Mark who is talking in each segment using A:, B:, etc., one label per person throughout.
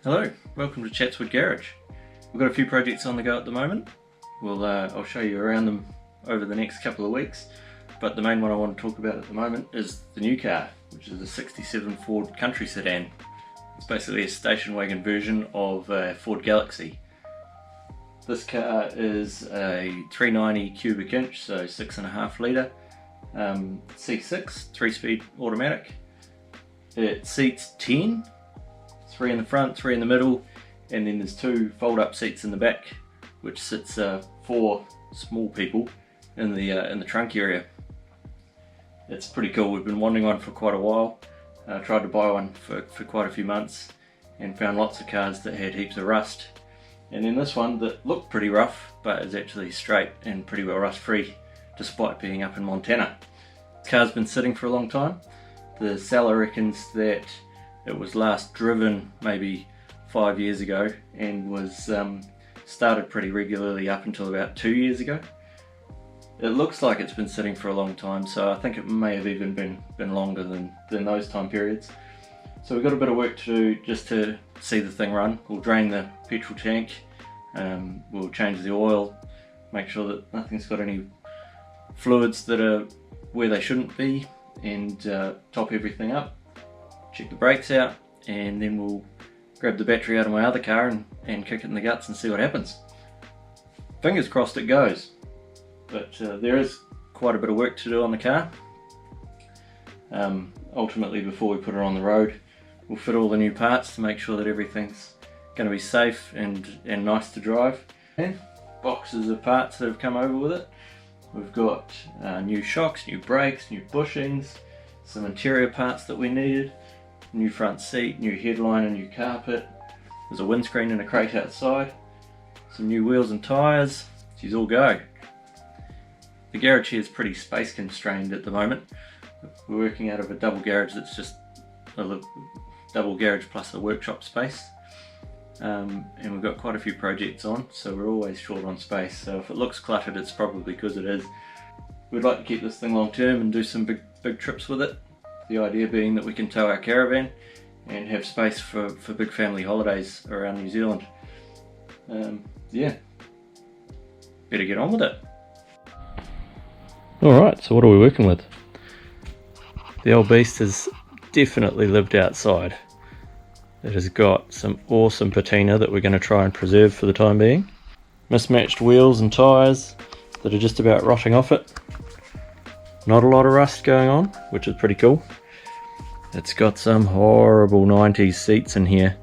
A: Hello, welcome to Chatswood Garage. We've got a few projects on the go at the moment. I'll show you around them over the next couple of weeks, but the main one I want to talk about at the moment is the new car, which is a 67 Ford Country Sedan. It's basically a station wagon version of a Ford Galaxy. This car is a 390 cubic inch, so 6.5 litre, C6, 3-speed automatic. It seats 10, 3 in the front, 3 in the middle, and then there's 2 fold-up seats in the back, which sits 4 small people in the trunk area. It's pretty cool. We've been wanting one for quite a while. Tried to buy one for quite a few months and found lots of cars that had heaps of rust. And then this one that looked pretty rough, but is actually straight and pretty well rust free, despite being up in Montana. This car's been sitting for a long time. The seller reckons that it was last driven maybe 5 years ago and was started pretty regularly up until about 2 years ago. It looks like it's been sitting for a long time, so I think it may have even been longer than those time periods. So we've got a bit of work to do just to see the thing run. We'll drain the petrol tank, we'll change the oil, make sure that nothing's got any fluids that are where they shouldn't be, and top everything up, check the brakes out, and then we'll grab the battery out of my other car and kick it in the guts and see what happens. Fingers crossed it goes, but there is quite a bit of work to do on the car. Ultimately, before we put it on the road, we'll fit all the new parts to make sure that everything's going to be safe and nice to drive. And boxes of parts that have come over with it. We've got new shocks, new brakes, new bushings, some interior parts that we needed, new front seat, new headliner, new carpet. There's a windscreen and a crate outside, some new wheels and tyres. She's all go. The garage here is pretty space constrained at the moment. We're working out of a double garage that's just a double garage plus a workshop space. And we've got quite a few projects on, so we're always short on space. So if it looks cluttered, it's probably because it is. We'd like to keep this thing long term and do some big trips with it. The idea being that we can tow our caravan and have space for big family holidays around New Zealand. Yeah, better get on with it. Alright, so what are we working with? The old beast has definitely lived outside. It has got some awesome patina that we're going to try and preserve for the time being. Mismatched wheels and tyres that are just about rotting off it. Not a lot of rust going on, which is pretty cool. It's got some horrible 90s seats in here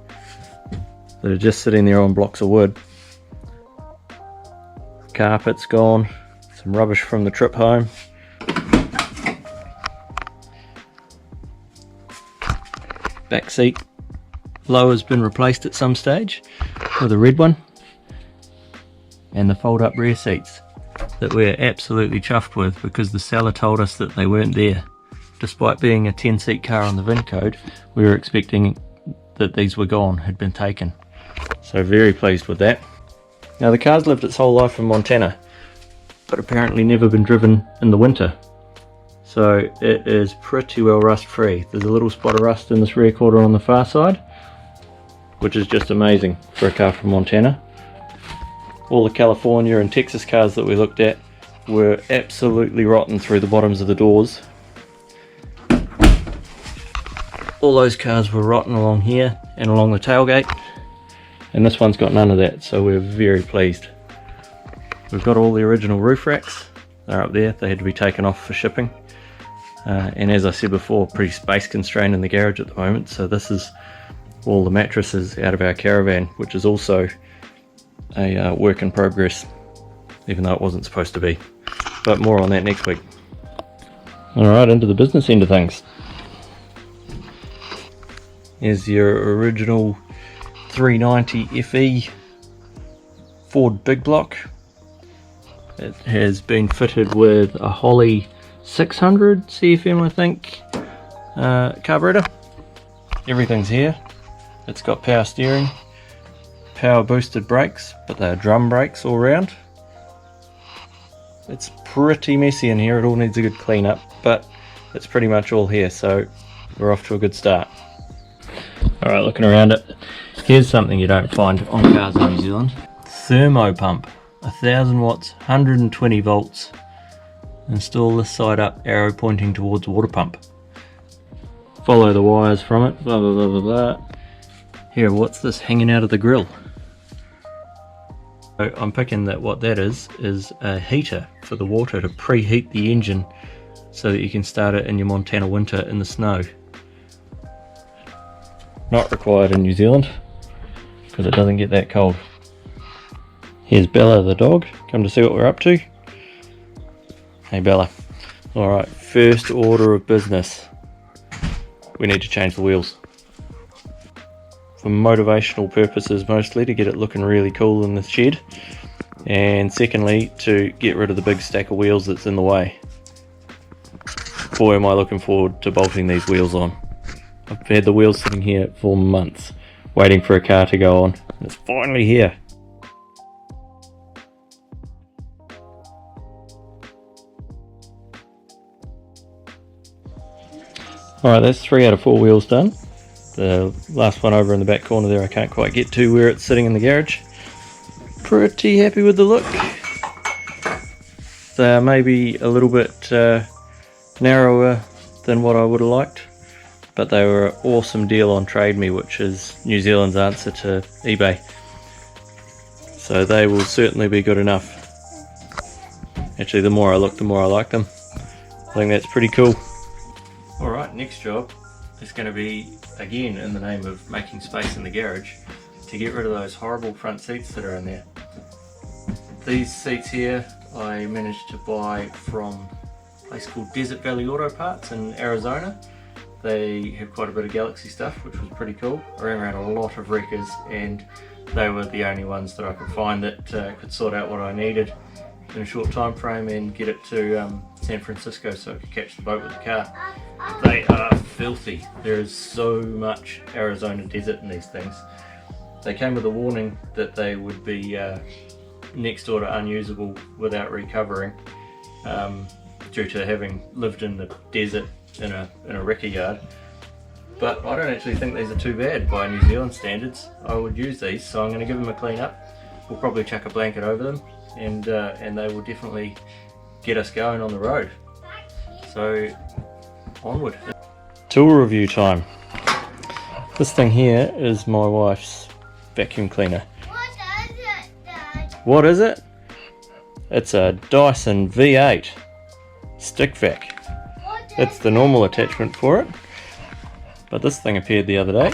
A: that are just sitting there on blocks of wood. Carpet's gone, some rubbish from the trip home. Back seat lower's been replaced at some stage with a red one, and the fold-up rear seats that we're absolutely chuffed with because the seller told us that they weren't there. Despite being a 10-seat car on the VIN code, we were expecting that these were gone, had been taken. So very pleased with that. Now the car's lived its whole life in Montana, but apparently never been driven in the winter. So it is pretty well rust free. There's a little spot of rust in this rear quarter on the far side, which is just amazing for a car from Montana. All the California and Texas cars that we looked at were absolutely rotten through the bottoms of the doors. All those cars were rotten along here and along the tailgate, and this one's got none of that, so we're very pleased. We've got all the original roof racks. They're up there. They had to be taken off for shipping. And as I said before, pretty space constrained in the garage at the moment, so this is all the mattresses out of our caravan, which is also a work in progress, even though it wasn't supposed to be. But more on that next week. Alright, into the business end of things. Here's your original 390 FE Ford big block. It has been fitted with a Holly 600 CFM, I think, carburetor. Everything's here. It's got power steering, power boosted brakes, but they are drum brakes all round. It's pretty messy in here. It all needs a good clean up, but it's pretty much all here, so we're off to a good start. Alright, looking around it, Here's something you don't find on cars in New Zealand. Thermo pump, 1000 watts, 120 volts. Install this side up, arrow pointing towards water pump. Follow the wires from it, blah blah blah blah blah. Here, what's this hanging out of the grill? So I'm picking that what that is a heater for the water to preheat the engine so that you can start it in your Montana winter in the snow. Not required in New Zealand because it doesn't get that cold. Here's Bella the dog, come to see what we're up to. Hey Bella. Alright, first order of business. We need to change the wheels. For motivational purposes mostly, to get it looking really cool in the shed. And secondly, to get rid of the big stack of wheels that's in the way. Boy am I looking forward to bolting these wheels on. I've had the wheels sitting here for months, waiting for a car to go on. It's finally here. Alright, that's 3 out of 4 wheels done. The last one over in the back corner there I can't quite get to where it's sitting in the garage. Pretty happy with the look. They're maybe a little bit narrower than what I would have liked, but they were an awesome deal on Trade Me, which is New Zealand's answer to eBay. So they will certainly be good enough. Actually, the more I look, the more I like them. I think that's pretty cool. Alright, next job is going to be, again in the name of making space in the garage, to get rid of those horrible front seats that are in there. These seats here I managed to buy from a place called Desert Valley Auto Parts in Arizona. They have quite a bit of Galaxy stuff, which was pretty cool. I ran around a lot of wreckers and they were the only ones that I could find that could sort out what I needed in a short time frame and get it to San Francisco so I could catch the boat with the car. They are filthy. There is so much Arizona desert in these things. They came with a warning that they would be next door to unusable without recovering due to having lived in the desert in a wrecker yard. But I don't actually think these are too bad by New Zealand standards. I would use these, so I'm going to give them a clean up. We'll probably chuck a blanket over them and they will definitely get us going on the road. So onward. Tool review time. This thing here is my wife's vacuum cleaner.
B: What is it, Dad?
A: What is it? It's a Dyson V8 stick vac. That's the normal attachment for it. But this thing appeared the other day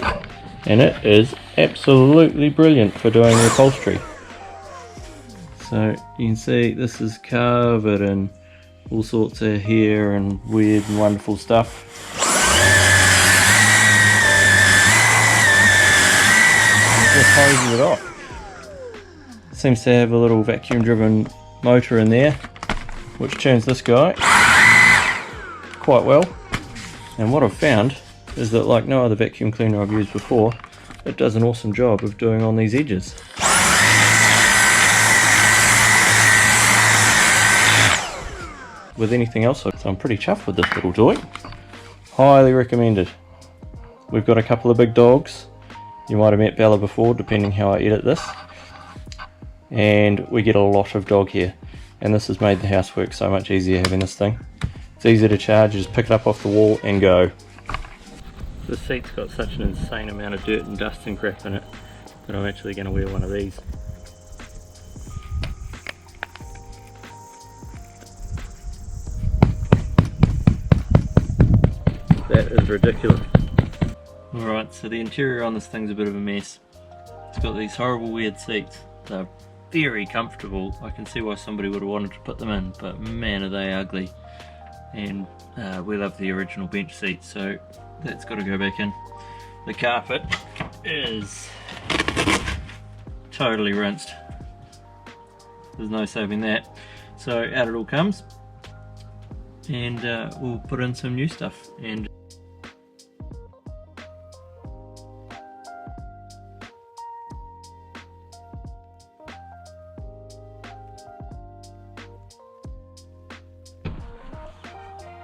A: and it is absolutely brilliant for doing the upholstery. So you can see this is covered in all sorts of hair and weird and wonderful stuff. It just hoses it off. It seems to have a little vacuum driven motor in there which turns this guy quite well. And what I've found is that, like no other vacuum cleaner I've used before, it does an awesome job of doing on these edges. With anything else, so I'm pretty chuffed with this little toy. Highly recommended. We've got a couple of big dogs. You might have met Bella before, depending how I edit this. And we get a lot of dog hair. And this has made the housework so much easier having this thing. It's easy to charge, you just pick it up off the wall and go. This seat's got such an insane amount of dirt and dust and crap in it that I'm actually going to wear one of these. That is ridiculous. Alright, so the interior on this thing's a bit of a mess. It's got these horrible weird seats. They're very comfortable. I can see why somebody would have wanted to put them in, but man are they ugly. And we love the original bench seat, so that's got to go back in. The carpet is totally rinsed. There's no saving that. So out it all comes, and we'll put in some new stuff. And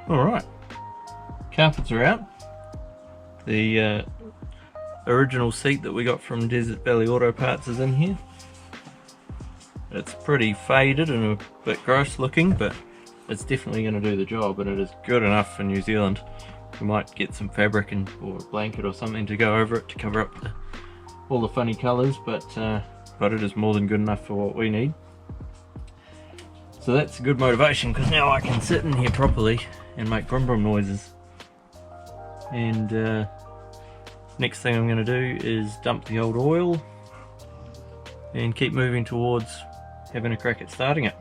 A: alright, carpets are out. The original seat that we got from Desert Valley Auto Parts is in here. It's pretty faded and a bit gross looking, but it's definitely going to do the job, and it is good enough for New Zealand. We might get some fabric or a blanket or something to go over it to cover up all the funny colours, but it is more than good enough for what we need. So that's a good motivation, because now I can sit in here properly and make brum brum noises. And next thing I'm going to do is dump the old oil and keep moving towards having a crack at starting it.